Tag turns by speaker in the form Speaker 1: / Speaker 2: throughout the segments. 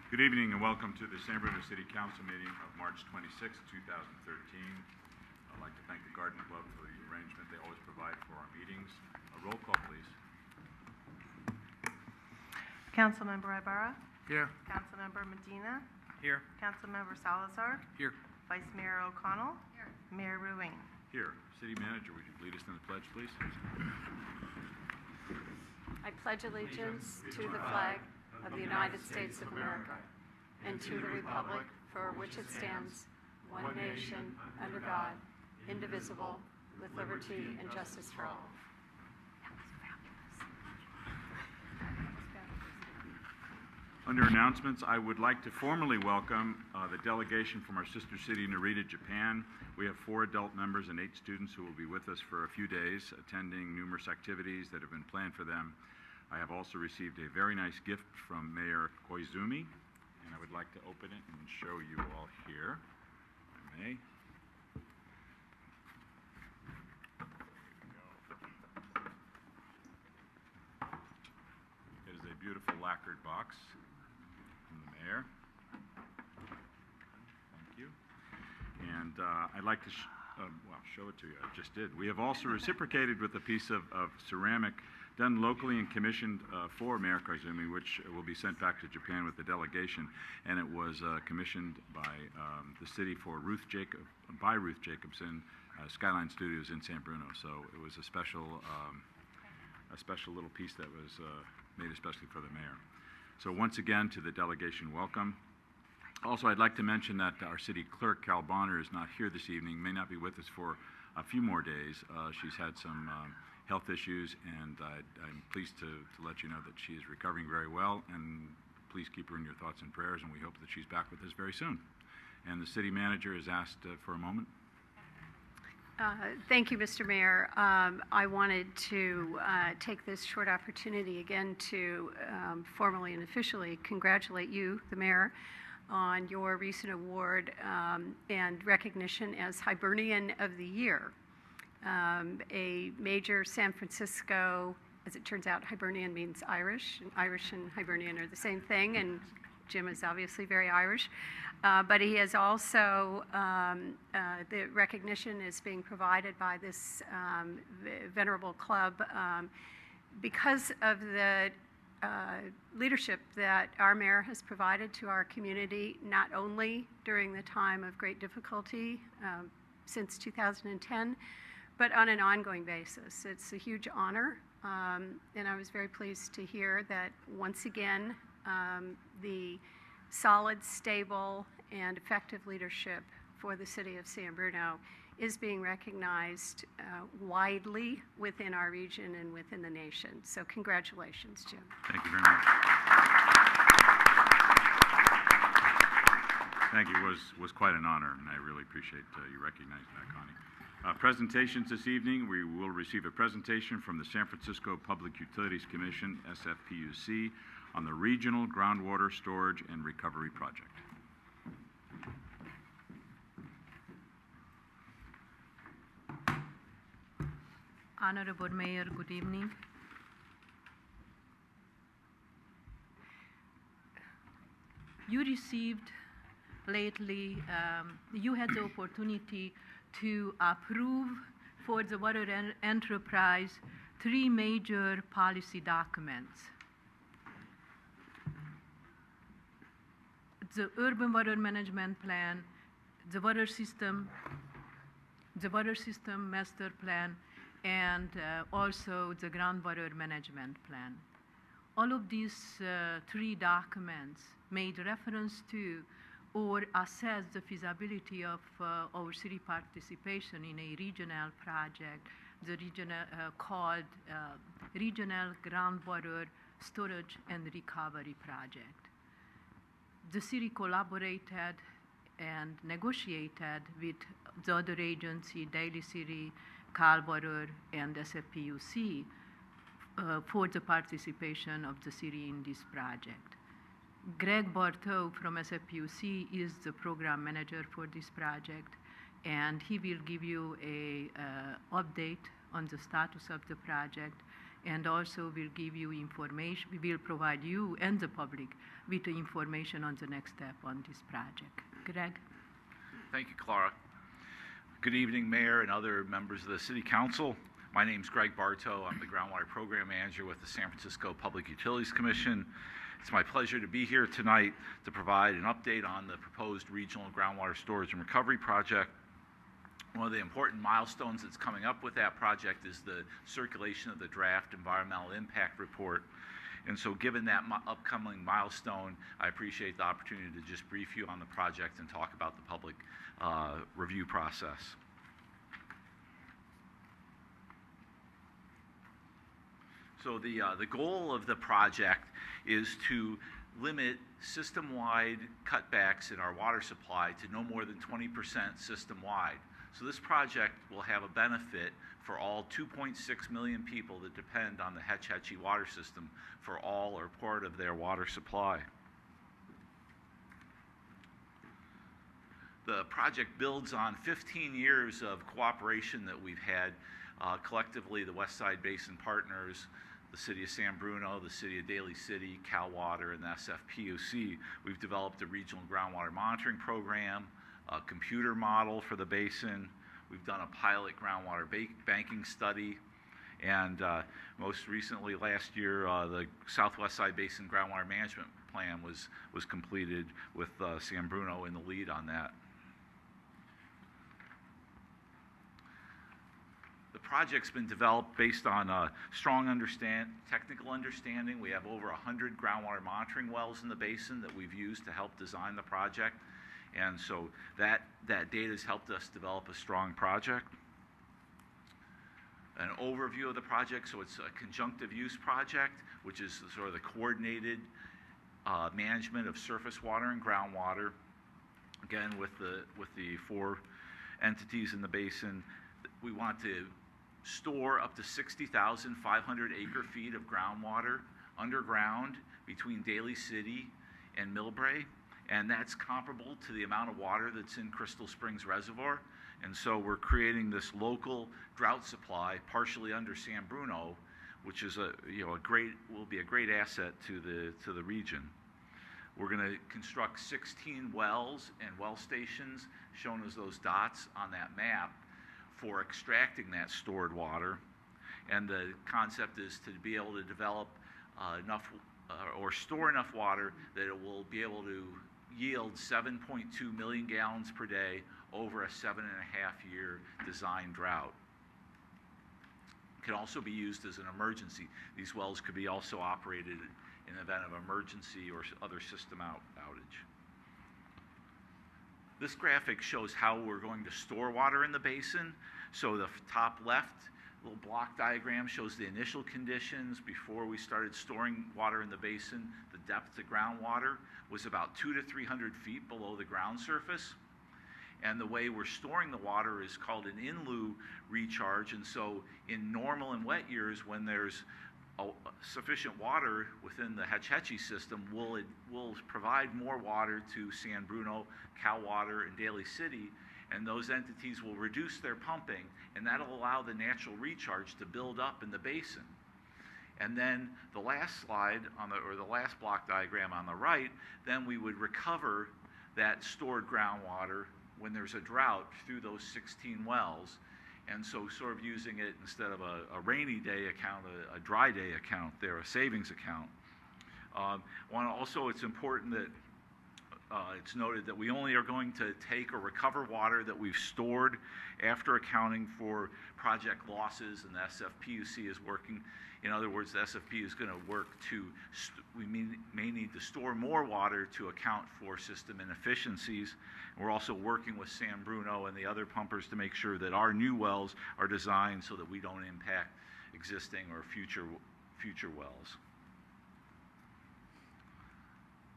Speaker 1: Good evening and welcome to the San Bruno City Council meeting of March 26, 2013. I'd like to thank the Garden Club for the arrangement they always provide for our meetings. A roll call, please.
Speaker 2: Councilmember Ibarra?
Speaker 3: Here.
Speaker 2: Councilmember Medina?
Speaker 3: Here.
Speaker 2: Councilmember Salazar?
Speaker 3: Here.
Speaker 2: Vice Mayor O'Connell? Here. Mayor Ruane?
Speaker 1: Here. City Manager, would you lead us in the pledge, please?
Speaker 4: I pledge allegiance to the flag of the United States of America and to the republic for which it stands, one nation, under God, indivisible, with liberty and justice for all.
Speaker 1: Under announcements, I would like to formally welcome the delegation from our sister city, Narita, Japan. We have 4 adult members and 8 students who will be with us for a few days, attending numerous activities that have been planned for them. I have also received a very nice gift from Mayor Koizumi, and I would like to open it and show you all here, if I may. It is a beautiful lacquered box from the mayor. Thank you. And I'd like to show it to you. I just did. We have also reciprocated with a piece of ceramic done locally and commissioned for Mayor Koizumi, which will be sent back to Japan with the delegation. And it was commissioned by the city for Ruth Jacobson, Skyline Studios in San Bruno. So it was a special little piece that was made especially for the mayor. So once again, to the delegation, welcome. Also, I'd like to mention that our city clerk, Carol Bonner, is not here this evening, may not be with us for a few more days. She's had some health issues, and I'm pleased to let you know that she is recovering very well, and please keep her in your thoughts and prayers, and we hope that she's back with us very soon. And the city manager is asked for a moment.
Speaker 4: Thank you, Mr. Mayor. I wanted to take this short opportunity again to formally and officially congratulate you, the mayor, on your recent award and recognition as Hibernian of the Year. A major San Francisco, as it turns out, Hibernian means Irish, and Irish and Hibernian are the same thing, and Jim is obviously very Irish. But he has also, the recognition is being provided by this venerable club because of the leadership that our mayor has provided to our community, not only during the time of great difficulty since 2010, but on an ongoing basis. It's a huge honor, and I was very pleased to hear that once again the solid, stable, and effective leadership for the city of San Bruno is being recognized widely within our region and within the nation. So congratulations, Jim.
Speaker 1: Thank you very much. Thank you. It was quite an honor, and I really appreciate you recognizing that, Connie. Presentations this evening. We will receive a presentation from the San Francisco Public Utilities Commission, SFPUC, on the Regional Groundwater Storage and Recovery Project.
Speaker 5: Honorable Mayor, good evening. You received lately, you had the opportunity to approve for the water enterprise 3 major policy documents. The Urban Water Management Plan, the Water System Master Plan, and also the Groundwater Management Plan. All of these 3 documents made reference to or assess the feasibility of our city participation in a regional project, the regional called Regional Groundwater Storage and Recovery Project. The city collaborated and negotiated with the other agency, Daly City, CalWater, and SFPUC for the participation of the city in this project. Greg Bartow from SFPUC is the program manager for this project, and he will give you a update on the status of the project and also will give you information. We will provide you and the public with the information on the next step on this project. Greg?
Speaker 3: Thank you, Clara. Good evening, Mayor and other members of the City Council. My name is Greg Bartow. I'm the Groundwater Program Manager with the San Francisco Public Utilities Commission. It's my pleasure to be here tonight to provide an update on the proposed regional groundwater storage and recovery project. One of the important milestones that's coming up with that project is the circulation of the draft environmental impact report. And so given that upcoming milestone, I appreciate the opportunity to just brief you on the project and talk about the public review process. So the goal of the project is to limit system-wide cutbacks in our water supply to no more than 20% system-wide. So this project will have a benefit for all 2.6 million people that depend on the Hetch Hetchy water system for all or part of their water supply. The project builds on 15 years of cooperation that we've had collectively, the West Side Basin Partners, the City of San Bruno, the City of Daly City, Cal Water, and the SFPUC. We've developed a regional groundwater monitoring program, a computer model for the basin. We've done a pilot groundwater banking study. And most recently, last year, the Southwest Side Basin Groundwater Management Plan was completed with San Bruno in the lead on that. The project's been developed based on strong technical understanding. We have over 100 groundwater monitoring wells in the basin that we've used to help design the project. And so that data has helped us develop a strong project. An overview of the project, so it's a conjunctive use project, which is sort of the coordinated management of surface water and groundwater. Again, with the 4 entities in the basin, we want to store up to 60,500 acre-feet of groundwater underground between Daly City and Millbrae, and that's comparable to the amount of water that's in Crystal Springs Reservoir. And so we're creating this local drought supply partially under San Bruno, which is will be a great asset to the region. We're going to construct 16 wells and well stations shown as those dots on that map for extracting that stored water. And the concept is to be able to develop enough or store enough water that it will be able to yield 7.2 million gallons per day over a 7.5-year design drought. It can also be used as an emergency. These wells could be also operated in the event of emergency or other system outage. This graphic shows how we're going to store water in the basin. So the top left little block diagram shows the initial conditions before we started storing water in the basin. The depth to groundwater was about 200 to 300 feet below the ground surface. And the way we're storing the water is called an in-lieu recharge. And so in normal and wet years, when there's sufficient water within the Hetch Hetchy system, we'll provide more water to San Bruno, Cal Water, and Daly City, and those entities will reduce their pumping, and that'll allow the natural recharge to build up in the basin. And then the last slide or the last block diagram on the right, then we would recover that stored groundwater when there's a drought through those 16 wells. And so sort of using it instead of a rainy day account, a dry day account there, a savings account. Also, it's important that it's noted that we only are going to take or recover water that we've stored after accounting for project losses, and the SFPUC is working. In other words, the SFP is going to work to, we may need to store more water to account for system inefficiencies. We're also working with San Bruno and the other pumpers to make sure that our new wells are designed so that we don't impact existing or future wells.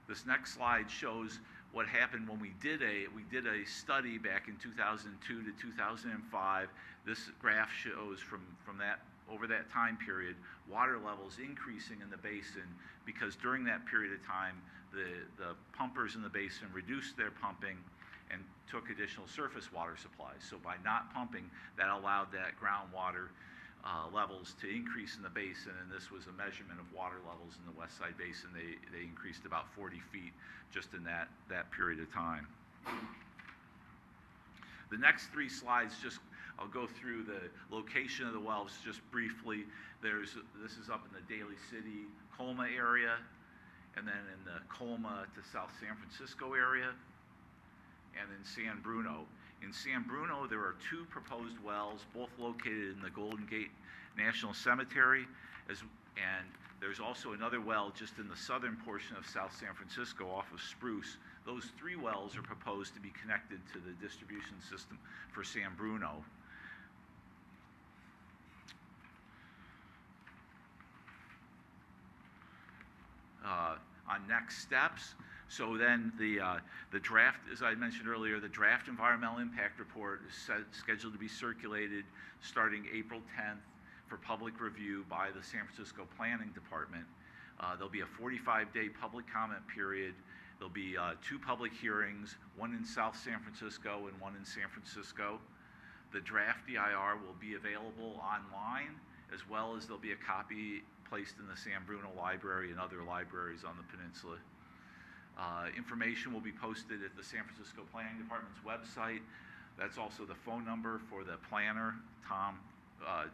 Speaker 3: This next slide shows what happened when we did a study back in 2002 to 2005. This graph shows from over that time period, water levels increasing in the basin because during that period of time, the pumpers in the basin reduced their pumping and took additional surface water supplies. So by not pumping, that allowed that groundwater levels to increase in the basin, and this was a measurement of water levels in the West Side Basin. They increased about 40 feet just in that period of time. The next 3 slides, I'll go through the location of the wells just briefly. This is up in the Daly City, Colma area, and then in the Colma to South San Francisco area, and in San Bruno. In San Bruno, there are 2 proposed wells, both located in the Golden Gate National Cemetery, and there's also another well just in the southern portion of South San Francisco off of Spruce. Those 3 wells are proposed to be connected to the distribution system for San Bruno. On next steps, so then the draft, as I mentioned earlier, the draft environmental impact report is scheduled to be circulated starting April 10th for public review by the San Francisco Planning Department. There'll be a 45-day public comment period. There'll be 2 public hearings, one in South San Francisco and one in San Francisco. The draft EIR will be available online, as well as there'll be a copy placed in the San Bruno Library and other libraries on the peninsula. Information will be posted at the San Francisco Planning Department's website. That's also the phone number for the planner,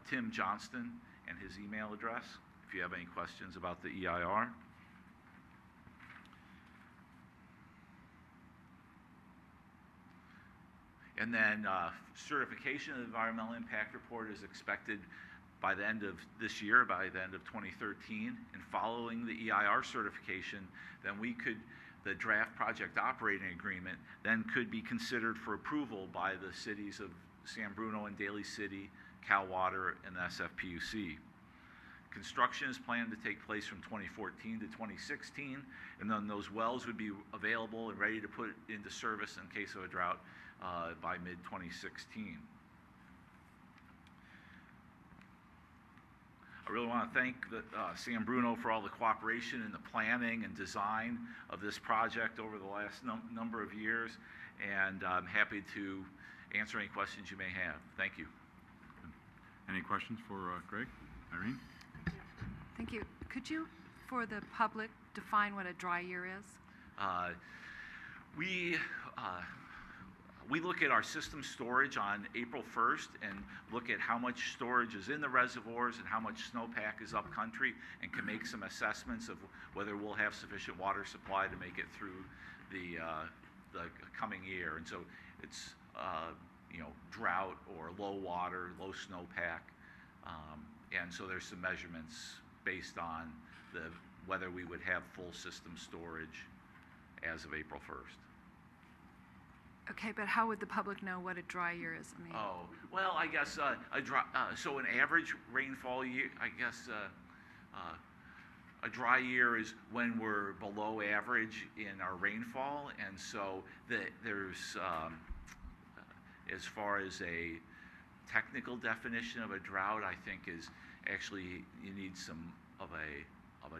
Speaker 3: Tim Johnston, and his email address, if you have any questions about the EIR. And then certification of the environmental impact report is expected by the end of this year, by the end of 2013. And following the EIR certification, then the draft project operating agreement then could be considered for approval by the cities of San Bruno and Daly City, Cal Water, and the SFPUC. Construction is planned to take place from 2014 to 2016, and then those wells would be available and ready to put into service in case of a drought by mid-2016. I really want to thank San Bruno for all the cooperation in the planning and design of this project over the last number of years, and I'm happy to answer any questions you may have. Thank you.
Speaker 1: Any questions for Greg? Irene?
Speaker 6: Thank you. Could you, for the public, define what a dry year is?
Speaker 3: We look at our system storage on April 1st and look at how much storage is in the reservoirs and how much snowpack is upcountry, and can make some assessments of whether we'll have sufficient water supply to make it through the coming year. And so it's drought or low water, low snowpack, and so there's some measurements based on whether we would have full system storage as of April 1st.
Speaker 6: Okay, but how would the public know what a dry year is? I mean,
Speaker 3: Oh, well, I guess so an average rainfall year, I guess a dry year is when we're below average in our rainfall, and so there's, as far as a technical definition of a drought, I think is actually you need some of a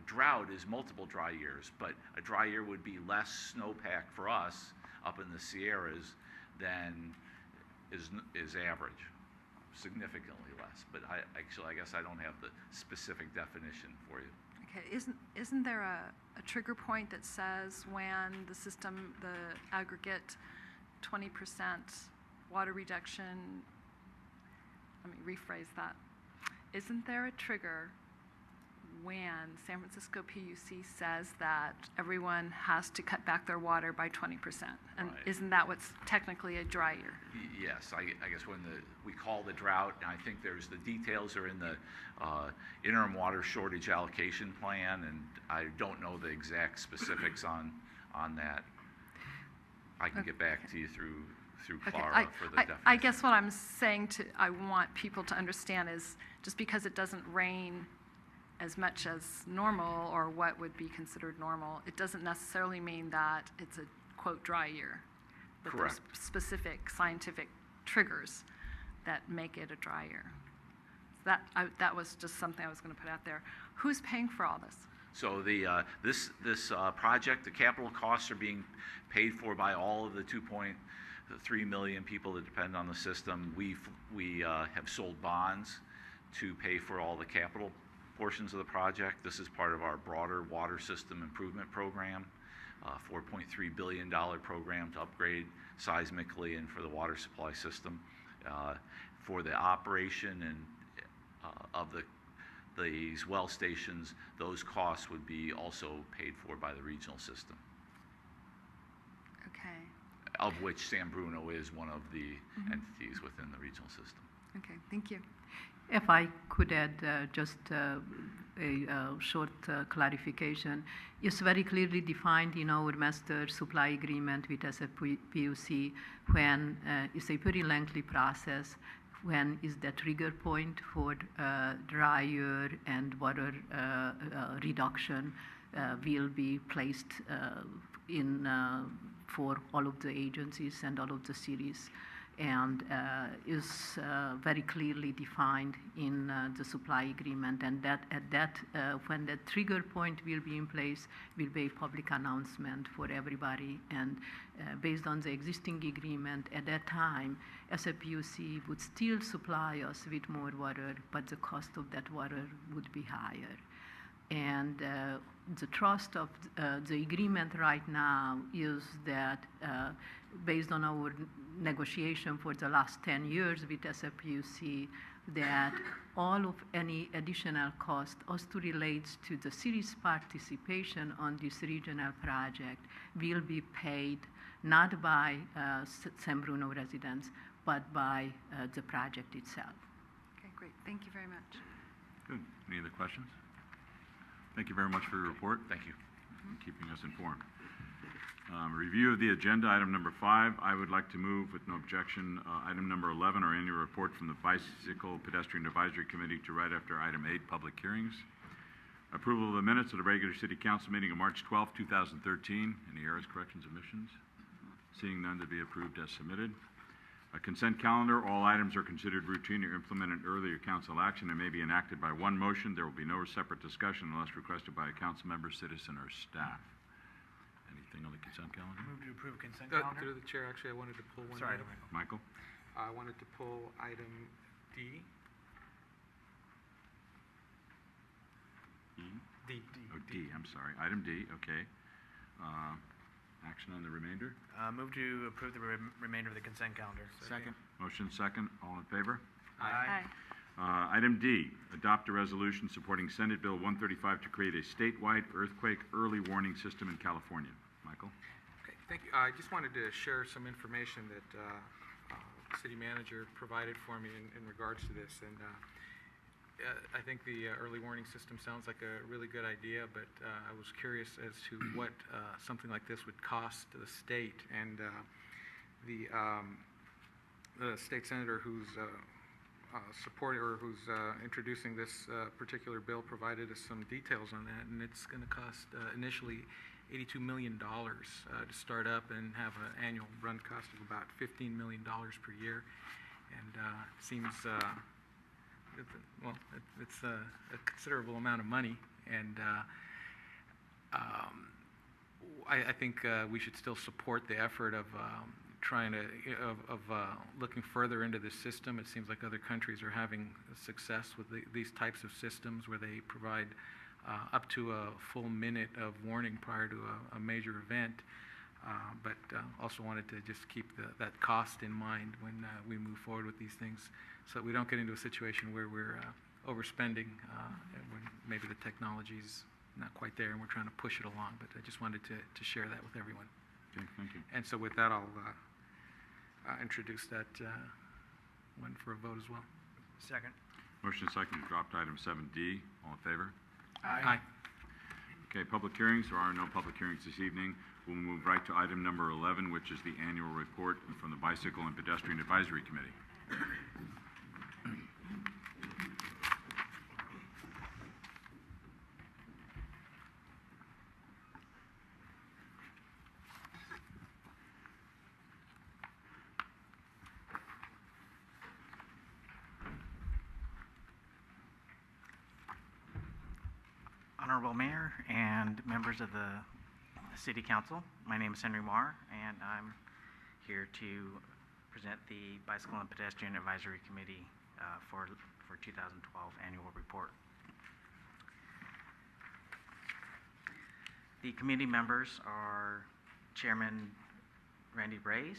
Speaker 3: drought is multiple dry years, but a dry year would be less snowpack for us up in the Sierras than is average, significantly less. But I guess I don't have the specific definition for you.
Speaker 6: okay, isn't there a trigger point that says when the aggregate 20% water reduction, let me rephrase that. Isn't there a trigger when San Francisco PUC says that everyone has to cut back their water by 20%? And
Speaker 3: Right.
Speaker 6: isn't that what's technically a dry year?
Speaker 3: Yes, I guess when we call the drought, and I think the details are in the interim water shortage allocation plan, and I don't know the exact specifics on that. I can get back to you through
Speaker 6: Okay,
Speaker 3: Clara for the definition.
Speaker 6: I guess what I'm saying I want people to understand is just because it doesn't rain as much as normal, or what would be considered normal, it doesn't necessarily mean that it's a, quote, dry year. That
Speaker 3: Correct.
Speaker 6: there's specific scientific triggers that make it a dry year. That was just something I was going to put out there. Who's paying for all this?
Speaker 3: So this project, the capital costs are being paid for by all of the 2.3 million people that depend on the system. We have sold bonds to pay for all the capital portions of the project. This is part of our broader water system improvement program, $4.3 billion program to upgrade seismically and for the water supply system. For the operation and of these well stations, those costs would be also paid for by the regional system,
Speaker 6: Okay.
Speaker 3: of which San Bruno is one of the entities within the regional system.
Speaker 6: Okay, thank you.
Speaker 5: If I could add just a short clarification, it's very clearly defined in our master supply agreement with SFPUC when it's a very lengthy process, when is the trigger point for dryer and water reduction will be placed in for all of the agencies and all of the cities, and is very clearly defined in the supply agreement, and that at that when the trigger point will be in place will be a public announcement for everybody, and based on the existing agreement at that time SFPUC would still supply us with more water, but the cost of that water would be higher. And the trust of the agreement right now is that based on our negotiation for the last 10 years with SFPUC, that all of any additional cost also relates to the city's participation on this regional project will be paid not by San Bruno residents, but by the project itself.
Speaker 6: Okay, great. Thank you very much.
Speaker 1: Good. Any other questions? Thank you very much for your report.
Speaker 3: Thank you.
Speaker 1: And keeping us informed. Review of the agenda, item number 5. I would like to move with no objection item number 11, our annual report from the Bicycle Pedestrian Advisory Committee, to right after item 8, public hearings. Approval of the minutes of the regular city council meeting of March 12, 2013. Any errors, corrections, omissions? Seeing none, to be approved as submitted. A consent calendar. All items are considered routine or implemented earlier council action and may be enacted by one motion. There will be no separate discussion unless requested by a council member, citizen, or staff. Anything on the consent calendar?
Speaker 7: Move to approve consent calendar.
Speaker 8: Through the chair, actually, I wanted to pull one
Speaker 7: Sorry.
Speaker 8: item.
Speaker 1: Michael?
Speaker 8: I wanted to pull item D.
Speaker 1: E?
Speaker 8: D.
Speaker 1: Oh, D, I'm sorry. Item D, okay. Action on the remainder?
Speaker 7: Move to approve the remainder of the consent calendar.
Speaker 8: Second.
Speaker 1: Motion second. All in favor?
Speaker 7: Aye.
Speaker 1: Item D, adopt a resolution supporting Senate Bill 135 to create a statewide earthquake early warning system in California. Michael?
Speaker 8: Okay, thank you. I just wanted to share some information that city manager provided for me in regards to this, and I think the early warning system sounds like a really good idea, but I was curious as to what something like this would cost the state, and the state senator who's supporting or who's introducing this particular bill provided us some details on that, and it's going to cost initially $82 million to start up and have an annual run cost of about $15 million per year, and it seems it's a considerable amount of money, and I think we should still support the effort of trying to looking further into this system. It seems like other countries are having success with these types of systems where they provide up to a full minute of warning prior to a major event. But also wanted to just keep that cost in mind when we move forward with these things, so that we don't get into a situation where we're overspending when maybe the technology's not quite there and we're trying to push it along. But I just wanted to share that with everyone.
Speaker 1: Okay, thank you.
Speaker 8: And so with that, I'll introduce that one for a vote as well.
Speaker 7: Second.
Speaker 1: Motion second to drop to item 7D. All in favor?
Speaker 8: Aye.
Speaker 1: Okay, public hearings. There are no public hearings this evening. We'll move right to item number 11, which is the annual report from the Bicycle and Pedestrian Advisory Committee.
Speaker 9: Honorable Mayor and members of the City Council, my name is Henry Marr, and I'm here to present the Bicycle and Pedestrian Advisory Committee for for 2012 annual report. The committee members are Chairman Randy Brays,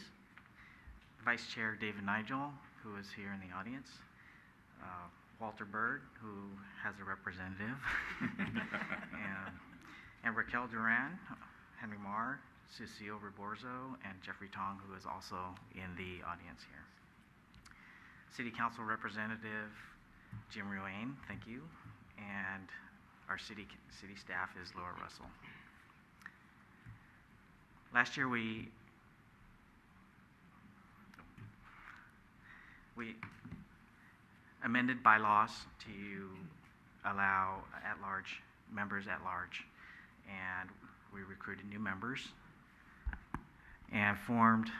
Speaker 9: Vice Chair David Nigel, who is here in the audience, Walter Bird, who has a representative, and Raquel Duran, Henry Marr, Cecile Reborzo, and Jeffrey Tong, who is also in the audience here. City Council Representative Jim Ruane, thank you, and our city staff is Laura Russell. Last year we amended bylaws to allow members at large, and we recruited new members and formed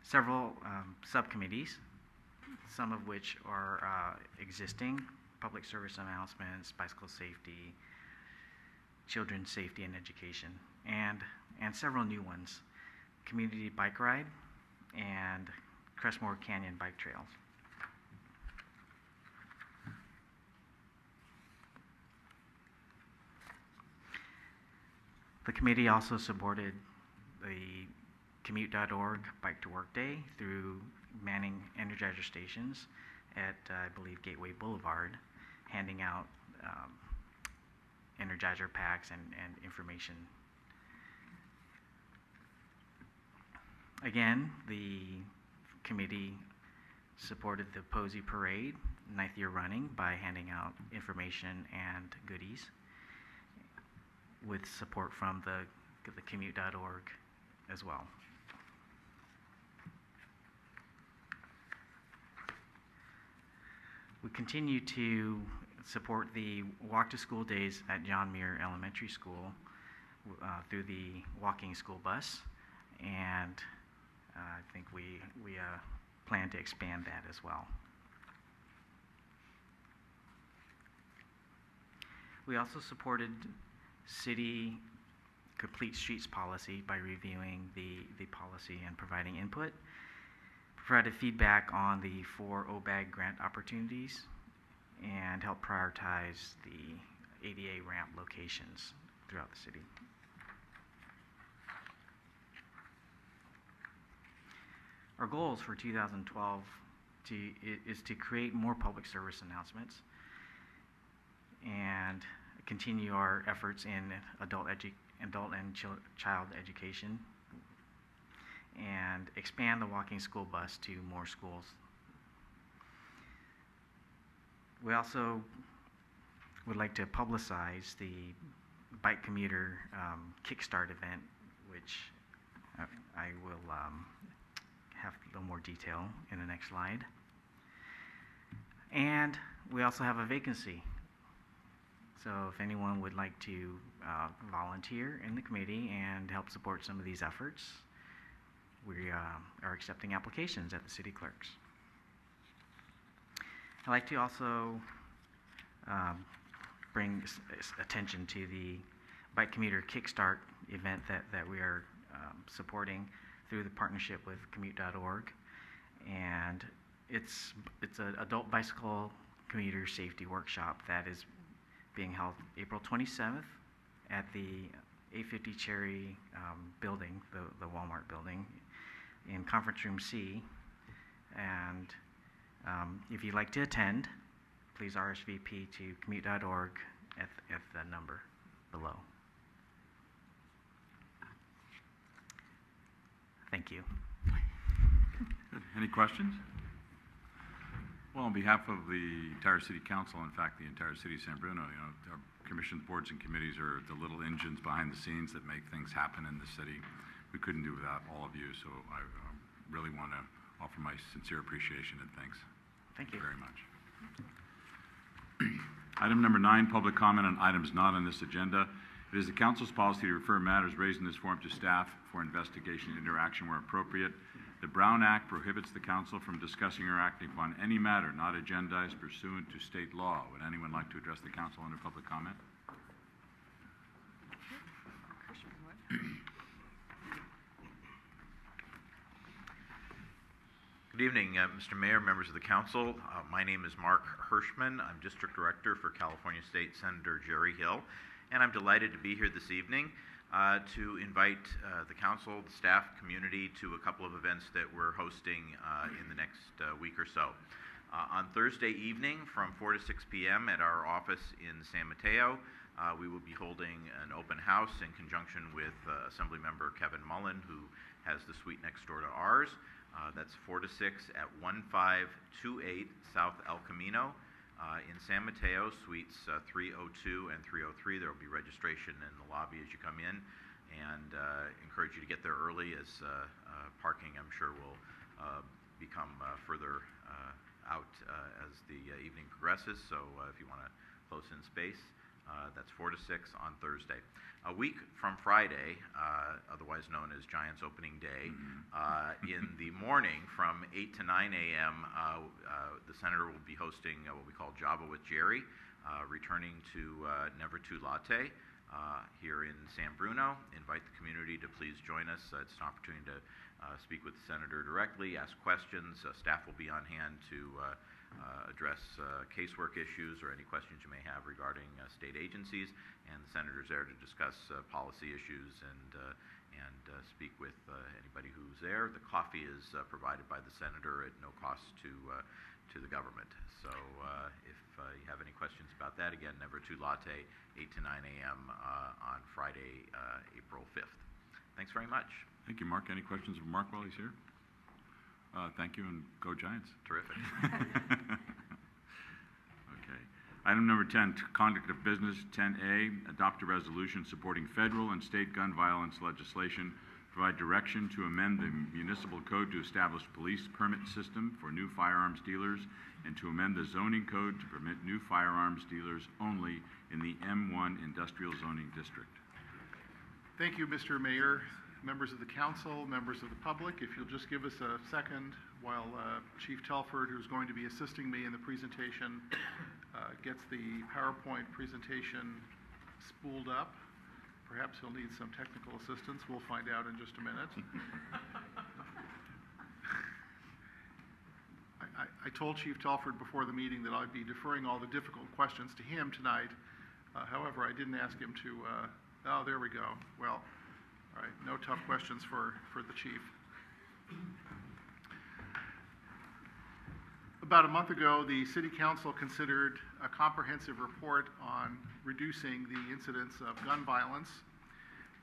Speaker 9: several subcommittees, some of which are existing: public service announcements, bicycle safety, children's safety and education, and several new ones: community bike ride and Crestmore Canyon bike trails. The committee also supported the commute.org Bike to Work Day through manning Energizer stations at, I believe, Gateway Boulevard, handing out Energizer packs and information. Again, the committee supported the Posey Parade, 9th year running, by handing out information and goodies with support from the commute.org as well. We continue to support the Walk to School days at John Muir Elementary School through the walking school bus, and I think we plan to expand that as well. We also supported city complete streets policy by reviewing the policy and providing input, provided feedback on the 4 OBAG grant opportunities, and helped prioritize the ADA ramp locations throughout the city. Our goals for 2012 is to create more public service announcements and continue our efforts in adult and child education, and expand the walking school bus to more schools. We also would like to publicize the Bike Commuter Kickstart event, which I will have a little more detail in the next slide. And we also have a vacancy. So if anyone would like to volunteer in the committee and help support some of these efforts, we are accepting applications at the city clerks. I'd like to also bring attention to the Bike Commuter Kickstart event that we are supporting through the partnership with commute.org, and it's an adult bicycle commuter safety workshop that is being held April 27th at the 850 Cherry building, the Walmart building, in Conference Room C. And if you'd like to attend, please RSVP to commute.org at the number below. Thank you.
Speaker 1: Good. Any questions? Well, on behalf of the entire City Council, in fact, the entire City of San Bruno, our commission boards and committees are the little engines behind the scenes that make things happen in the city. We couldn't do without all of you, so I really want to offer my sincere appreciation and thanks.
Speaker 9: Thank you
Speaker 1: very much. Item number 9, public comment on items not on this agenda. It is the council's policy to refer matters raised in this forum to staff for investigation and interaction where appropriate. The Brown Act prohibits the council from discussing or acting upon any matter not agendized pursuant to state law. Would anyone like to address the council under public comment?
Speaker 10: Good Good evening, Mr. Mayor, members of the council. My name is Mark Hirschman. I'm District Director for California State Senator Jerry Hill, and I'm delighted to be here this evening to invite the council, the staff, community to a couple of events that we're hosting in the next week or so. On Thursday evening from 4 to 6 p.m. at our office in San Mateo, we will be holding an open house in conjunction with Assemblymember Kevin Mullen, who has the suite next door to ours. That's 4 to 6 at 1528 South El Camino in San Mateo, suites 302 and 303. There will be registration in the lobby as you come in, and encourage you to get there early, as parking, I'm sure, will become further out as the evening progresses. So if you want to close in space, that's 4 to 6 on Thursday. A week from Friday, otherwise known as Giants Opening Day, in the morning from 8 to 9 a.m., the Senator will be hosting what we call Java with Jerry, returning to Never Too Latte here in San Bruno. Invite the community to please join us. It's an opportunity to speak with the Senator directly, ask questions. Staff will be on hand to address casework issues or any questions you may have regarding state agencies, and the Senator's there to discuss policy issues and speak with anybody who's there. The coffee is provided by the Senator at no cost to the government. So if you have any questions about that, again, Never Too Latte, 8 to 9 a.m. On Friday, April 5th. Thanks very much.
Speaker 1: Thank you, Mark. Any questions of Mark while he's here? Thank you, and go Giants.
Speaker 10: Terrific.
Speaker 1: Okay. Item number 10, conduct of business. 10A, adopt a resolution supporting federal and state gun violence legislation, provide direction to amend the municipal code to establish police permit system for new firearms dealers, and to amend the zoning code to permit new firearms dealers only in the M1 industrial zoning district.
Speaker 11: Thank you, Mr. Mayor, members of the council, members of the public. If you'll just give us a second while Chief Telford, who's going to be assisting me in the presentation, gets the PowerPoint presentation spooled up. Perhaps he'll need some technical assistance. We'll find out in just a minute. I told Chief Telford before the meeting that I'd be deferring all the difficult questions to him tonight. However, I didn't ask him to, oh, there we go. Well, all right, no tough questions for the chief. About a month ago, the City Council considered a comprehensive report on reducing the incidence of gun violence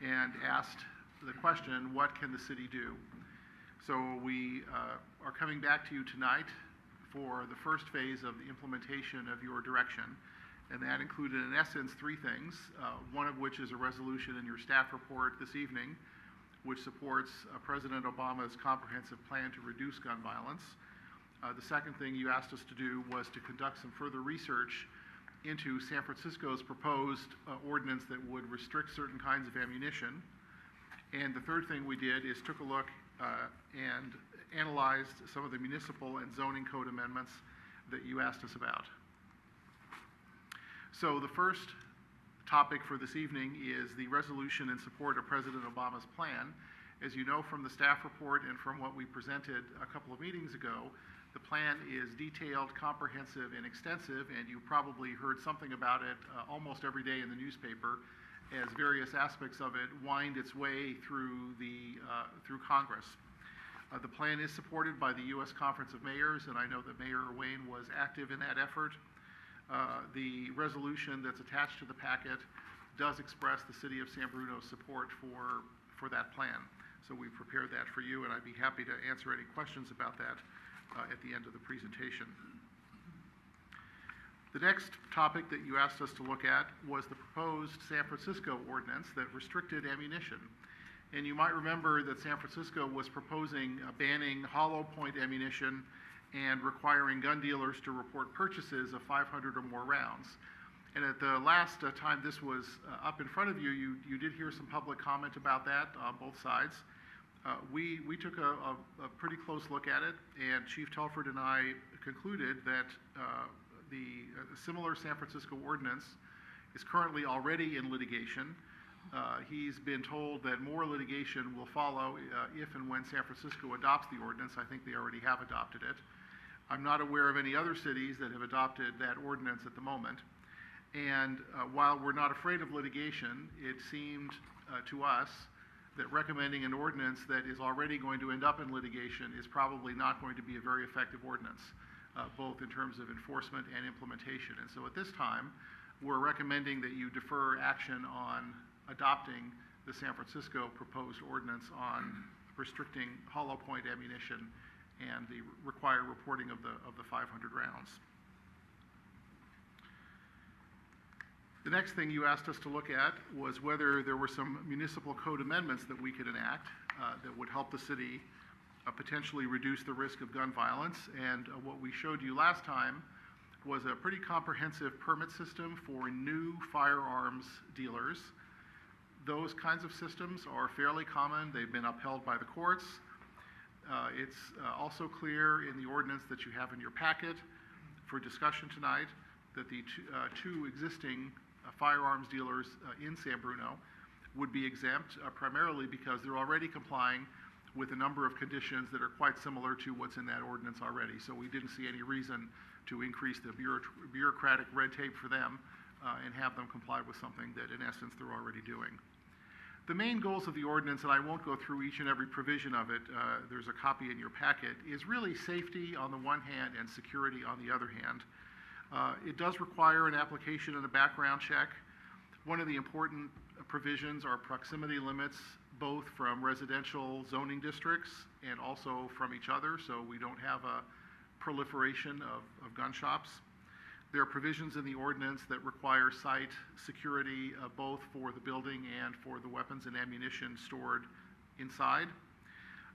Speaker 11: and asked the question, what can the city do? So we are coming back to you tonight for the first phase of the implementation of your direction. And that included, in essence, three things, one of which is a resolution in your staff report this evening, which supports President Obama's comprehensive plan to reduce gun violence. The second thing you asked us to do was to conduct some further research into San Francisco's proposed ordinance that would restrict certain kinds of ammunition. And the third thing we did is took a look and analyzed some of the municipal and zoning code amendments that you asked us about. So the first topic for this evening is the resolution in support of President Obama's plan. As you know from the staff report and from what we presented a couple of meetings ago, the plan is detailed, comprehensive, and extensive, and you probably heard something about it almost every day in the newspaper as various aspects of it wind its way through Congress. The plan is supported by the U.S. Conference of Mayors, and I know that Mayor Wayne was active in that effort. The resolution that's attached to the packet does express the City of San Bruno's support for that plan. So we prepared that for you, and I'd be happy to answer any questions about that at the end of the presentation. The next topic that you asked us to look at was the proposed San Francisco ordinance that restricted ammunition. And you might remember that San Francisco was proposing banning hollow point ammunition and requiring gun dealers to report purchases of 500 or more rounds. And at the last time this was up in front of you, you did hear some public comment about that on both sides. We took a pretty close look at it, and Chief Telford and I concluded that the similar San Francisco ordinance is currently already in litigation. He's been told that more litigation will follow if and when San Francisco adopts the ordinance. I think they already have adopted it. I'm not aware of any other cities that have adopted that ordinance at the moment. And while we're not afraid of litigation, it seemed to us that recommending an ordinance that is already going to end up in litigation is probably not going to be a very effective ordinance, both in terms of enforcement and implementation. And so at this time, we're recommending that you defer action on adopting the San Francisco proposed ordinance on restricting hollow point ammunition and the required reporting of the 500 rounds. The next thing you asked us to look at was whether there were some municipal code amendments that we could enact that would help the city potentially reduce the risk of gun violence. And what we showed you last time was a pretty comprehensive permit system for new firearms dealers. Those kinds of systems are fairly common. They've been upheld by the courts. It's also clear in the ordinance that you have in your packet for discussion tonight that the two existing firearms dealers in San Bruno would be exempt primarily because they're already complying with a number of conditions that are quite similar to what's in that ordinance already. So we didn't see any reason to increase the bureaucratic red tape for them and have them comply with something that in essence they're already doing. The main goals of the ordinance, and I won't go through each and every provision of it, there's a copy in your packet, is really safety on the one hand and security on the other hand. It does require an application and a background check. One of the important provisions are proximity limits, both from residential zoning districts and also from each other, so we don't have a proliferation of gun shops. There are provisions in the ordinance that require site security both for the building and for the weapons and ammunition stored inside.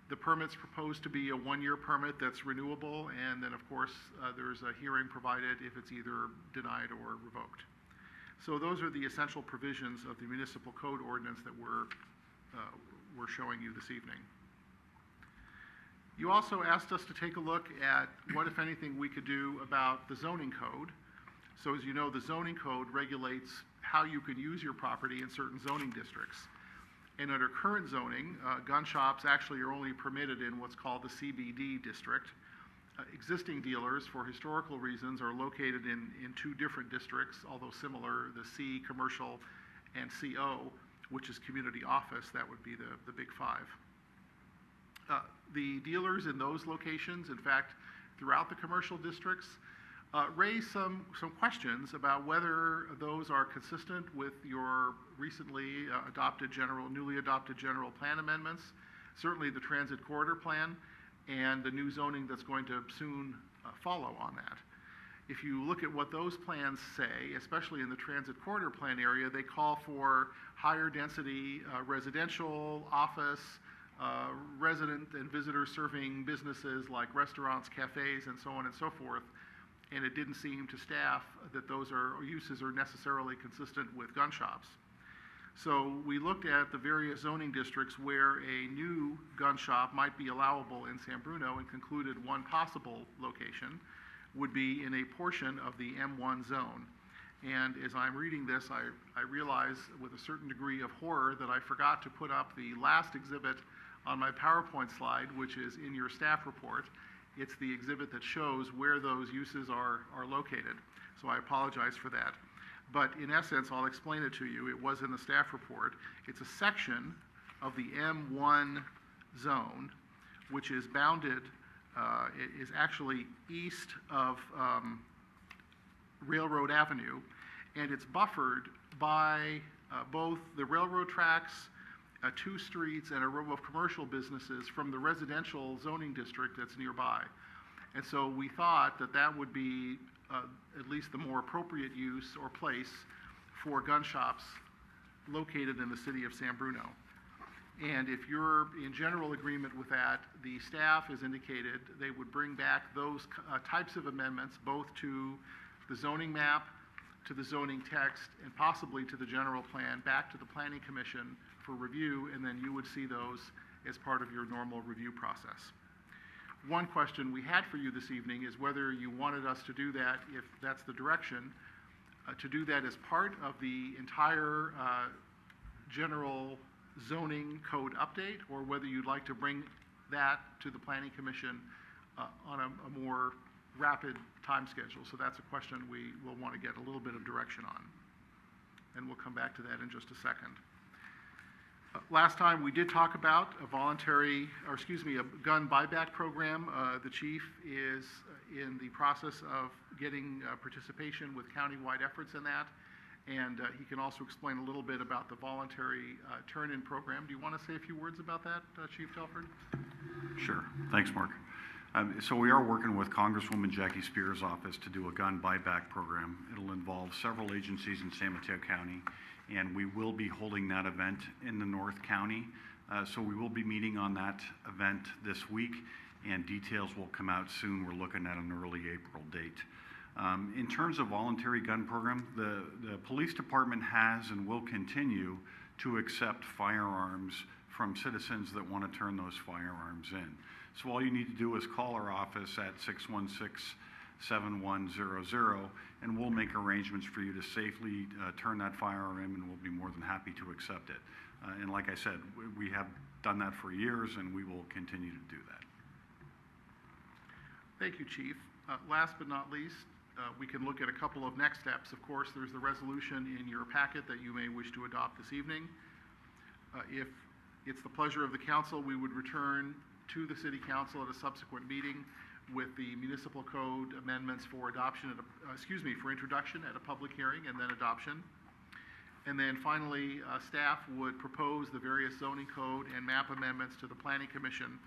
Speaker 11: The permit's proposed to be a one-year permit that's renewable, and then of course there's a hearing provided if it's either denied or revoked. So those are the essential provisions of the municipal code ordinance that we're showing you this evening. You also asked us to take a look at what, if anything, we could do about the zoning code. So as you know, the zoning code regulates how you can use your property in certain zoning districts. And under current zoning, gun shops actually are only permitted in what's called the CBD district. Existing dealers, for historical reasons, are located in two different districts, although similar, the C, commercial, and CO, which is community office. That would be the big five. The dealers in those locations, in fact, throughout the commercial districts, raise some questions about whether those are consistent with your recently newly adopted general plan amendments, certainly the transit corridor plan, and the new zoning that's going to soon follow on that. If you look at what those plans say, especially in the transit corridor plan area, they call for higher density residential, office, resident and visitor serving businesses like restaurants, cafes, and so on and so forth. And it didn't seem to staff that those uses are necessarily consistent with gun shops. So we looked at the various zoning districts where a new gun shop might be allowable in San Bruno and concluded one possible location would be in a portion of the M1 zone. And as I'm reading this, I realize with a certain degree of horror that I forgot to put up the last exhibit on my PowerPoint slide, which is in your staff report. It's the exhibit that shows where those uses are located. So I apologize for that. But in essence, I'll explain it to you. It was in the staff report. It's a section of the M1 zone, which is bounded, it is actually east of Railroad Avenue, and it's buffered by both the railroad tracks, 2 streets, and a row of commercial businesses from the residential zoning district that's nearby. And so we thought that that would be at least the more appropriate use or place for gun shops located in the city of San Bruno. And if you're in general agreement with that, the staff has indicated they would bring back those types of amendments both to the zoning map, to the zoning text, and possibly to the general plan back to the Planning Commission for review, and then you would see those as part of your normal review process. One question we had for you this evening is whether you wanted us to do that, if that's the direction, to do that as part of the entire general zoning code update, or whether you'd like to bring that to the Planning Commission on a more rapid time schedule. So that's a question we will want to get a little bit of direction on. And we'll come back to that in just a second. Last time we did talk about a a gun buyback program. The chief is in the process of getting participation with countywide efforts in that. And he can also explain a little bit about the voluntary turn-in program. Do you want to say a few words about that, Chief Telford?
Speaker 12: Sure. Thanks, Mark. So we are working with Congresswoman Jackie Spears' office to do a gun buyback program. It'll involve several agencies in San Mateo County, and we will be holding that event in the North County. So we will be meeting on that event this week, and details will come out soon. We're looking at an early April date. In terms of voluntary gun program, the police department has and will continue to accept firearms from citizens that want to turn those firearms in. So all you need to do is call our office at 616-7100, and we'll make arrangements for you to safely turn that firearm in, and we'll be more than happy to accept it. And like I said, we have done that for years, and we will continue to do that.
Speaker 11: Thank you, Chief. Last but not least, we can look at a couple of next steps. Of course, there's the resolution in your packet that you may wish to adopt this evening. If it's the pleasure of the council, we would return to the City Council at a subsequent meeting with the municipal code amendments for adoption, for introduction at a public hearing and then adoption. And then finally, staff would propose the various zoning code and map amendments to the Planning Commission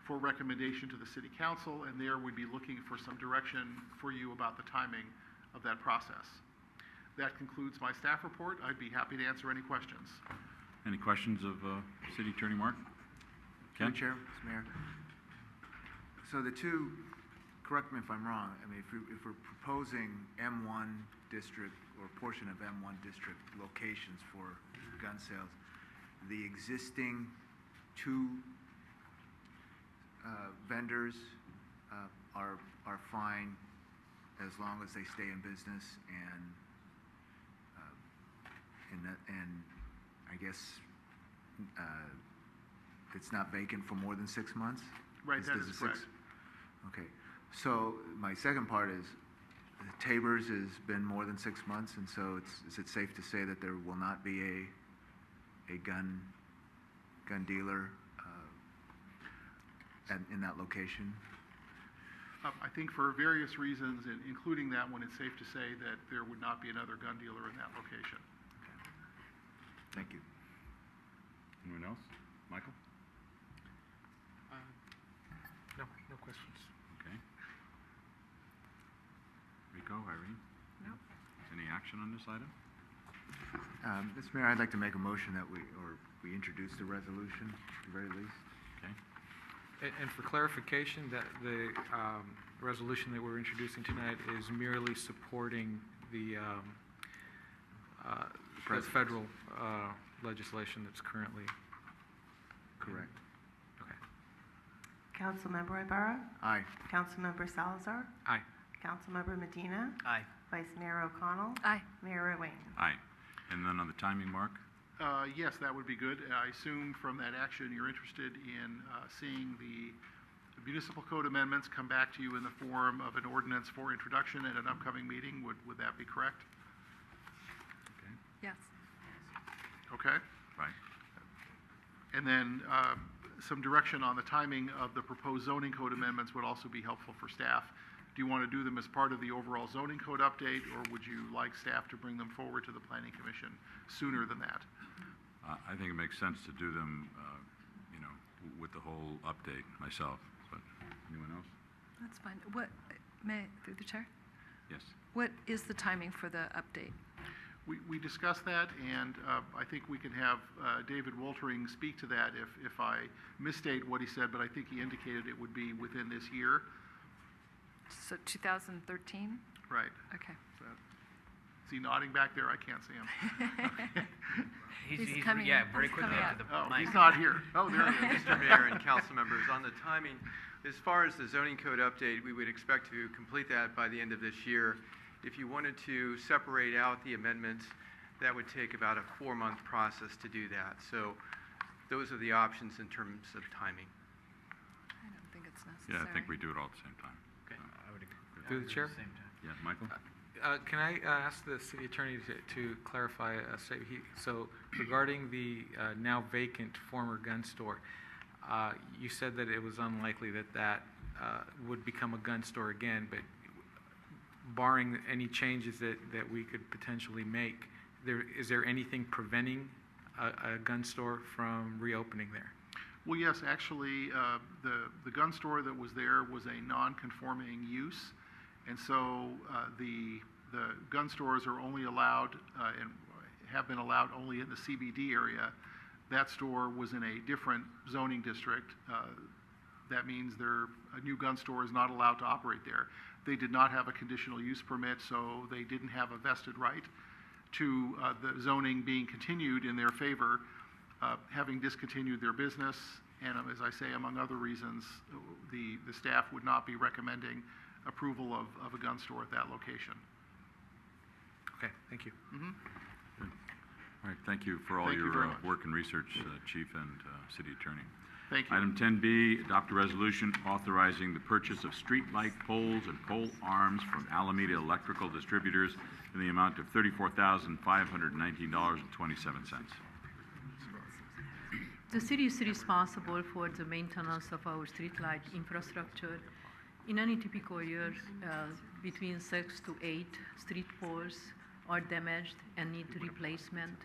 Speaker 11: for recommendation to the City Council, and there we'd be looking for some direction for you about the timing of that process. That concludes my staff report. I'd be happy to answer any questions.
Speaker 1: Any questions of City Attorney Mark? Ken?
Speaker 13: Chair, Mr. Mayor. So the two, correct me if I'm wrong, I mean, if we're proposing M1 district or portion of M1 district locations for gun sales, the existing two vendors are fine as long as they stay in business and I guess it's not vacant for more than 6 months?
Speaker 11: Right, that is correct.
Speaker 13: Okay. So my second part is Tabor's has been more than 6 months, and so is it safe to say that there will not be a gun dealer in that location?
Speaker 11: I think for various reasons, including that one, it's safe to say that there would not be another gun dealer in that location.
Speaker 13: Okay. Thank you.
Speaker 1: Anyone else? Michael?
Speaker 8: No questions.
Speaker 1: Okay. Rico, Irene?
Speaker 6: No.
Speaker 1: Any action on this item?
Speaker 13: Mr. Mayor, I'd like to make a motion that we introduce the resolution at the very least.
Speaker 1: Okay.
Speaker 8: And for clarification, that the resolution that we're introducing tonight is merely supporting the federal legislation that's currently
Speaker 13: correct.
Speaker 8: Okay.
Speaker 2: Councilmember Ibarra?
Speaker 13: Aye.
Speaker 2: Councilmember Salazar?
Speaker 8: Aye.
Speaker 2: Councilmember Medina?
Speaker 7: Aye.
Speaker 2: Vice Mayor O'Connell?
Speaker 6: Aye.
Speaker 2: Mayor Ruane?
Speaker 1: Aye. And then on the timing, Mark?
Speaker 11: Yes, that would be good. I assume from that action you're interested in seeing the municipal code amendments come back to you in the form of an ordinance for introduction at an upcoming meeting. Would that be correct?
Speaker 1: Okay.
Speaker 6: Yes.
Speaker 11: Okay.
Speaker 1: Right.
Speaker 11: And then some direction on the timing of the proposed zoning code amendments would also be helpful for staff. Do you want to do them as part of the overall zoning code update, or would you like staff to bring them forward to the Planning Commission sooner than that?
Speaker 1: I think it makes sense to do them, with the whole update myself, but anyone else?
Speaker 6: That's fine. What, through the chair?
Speaker 1: Yes.
Speaker 6: What is the timing for the update?
Speaker 11: We discussed that, and I think we can have David Woltering speak to that if I misstate what he said, but I think he indicated it would be within this year.
Speaker 6: So 2013?
Speaker 11: Right.
Speaker 6: Okay.
Speaker 11: Is he nodding back there? I can't see him.
Speaker 6: He's coming
Speaker 7: Yeah,
Speaker 6: in.
Speaker 7: very
Speaker 6: He's
Speaker 7: quickly
Speaker 6: coming
Speaker 7: after
Speaker 6: up.
Speaker 7: the mic.
Speaker 11: He's not here. Oh, there he is.
Speaker 14: Mr. Mayor and council members, on the timing, as far as the zoning code update, we would expect to complete that by the end of this year. If you wanted to separate out the amendments that would take about a 4-month process to do that. So those are the options in terms of timing.
Speaker 6: I don't think it's necessary.
Speaker 1: Yeah, I think we do it all at the same time.
Speaker 14: Okay.
Speaker 1: I would agree.
Speaker 8: Through the chair?
Speaker 1: Yeah, Michael?
Speaker 8: Can I ask the city attorney to clarify a statement? So regarding the now vacant former gun store, you said that it was unlikely that that would become a gun store again, but barring any changes that we could potentially make, is there anything preventing a gun store from reopening there?
Speaker 11: Well, yes, actually, the gun store that was there was a non-conforming use, and so the gun stores are only allowed and have been allowed only in the CBD area. That store was in a different zoning district. That means a new gun store is not allowed to operate there. They did not have a conditional use permit, so they didn't have a vested right to the zoning being continued in their favor, having discontinued their business. And as I say, among other reasons, the staff would not be recommending approval of a gun store at that location.
Speaker 8: Okay, thank you.
Speaker 1: All right, thank you for all
Speaker 11: Thank you
Speaker 1: your
Speaker 11: very much.
Speaker 1: work and research, Chief and City Attorney.
Speaker 11: Thank you.
Speaker 1: Item 10B, adopt a resolution authorizing the purchase of street light poles and pole arms from Alameda Electrical Distributors in the amount of $34,519.27.
Speaker 5: The city is responsible for the maintenance of our streetlight infrastructure. In any typical year, between 6 to 8 street poles are damaged and need replacement.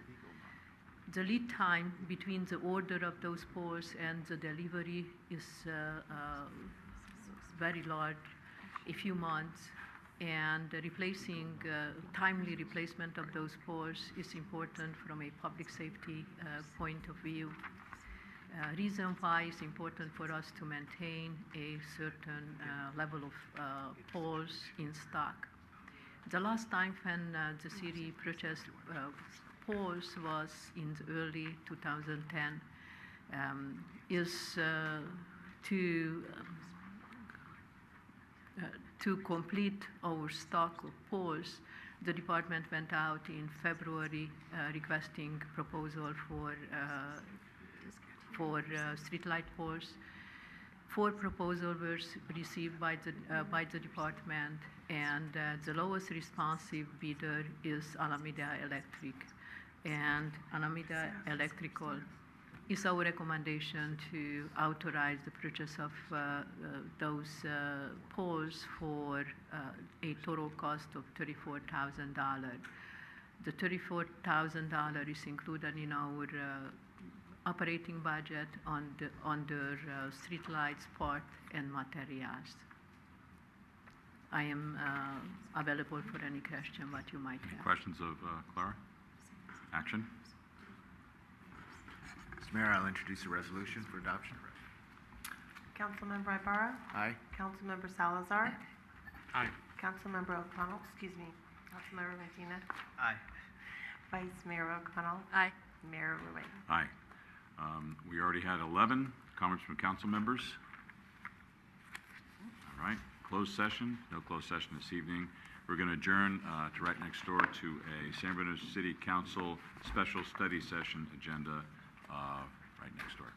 Speaker 5: The lead time between the order of those poles and the delivery is very large, a few months, and replacing timely replacement of those poles is important from a public safety point of view. Reason why it's important for us to maintain a certain level of poles in stock. The last time when the city purchased poles was in the early 2010, is to complete our stock of poles. The department went out in February requesting proposal for streetlight poles. 4 proposals were received by the department, and the lowest responsive bidder is Alameda Electric. And Alameda Electrical is our recommendation to authorize the purchase of those poles for a total cost of $34,000. The $34,000 is included in our operating budget under streetlights, part, and materials. I am available for any question what you might have.
Speaker 1: Questions of Clara? Action?
Speaker 13: Mr. Mayor, I'll introduce a resolution for adoption.
Speaker 2: Councilmember Ibarra?
Speaker 13: Aye.
Speaker 2: Councilmember Salazar?
Speaker 8: Aye.
Speaker 2: Councilmember O'Connell, Councilmember Medina?
Speaker 14: Aye.
Speaker 2: Vice Mayor O'Connell?
Speaker 6: Aye.
Speaker 2: Mayor Rubin?
Speaker 1: Aye. We already had 11 comments from council members. All right, closed session, no closed session this evening. We're going to adjourn to right next door to a San Bernardino City Council special study session agenda right next door.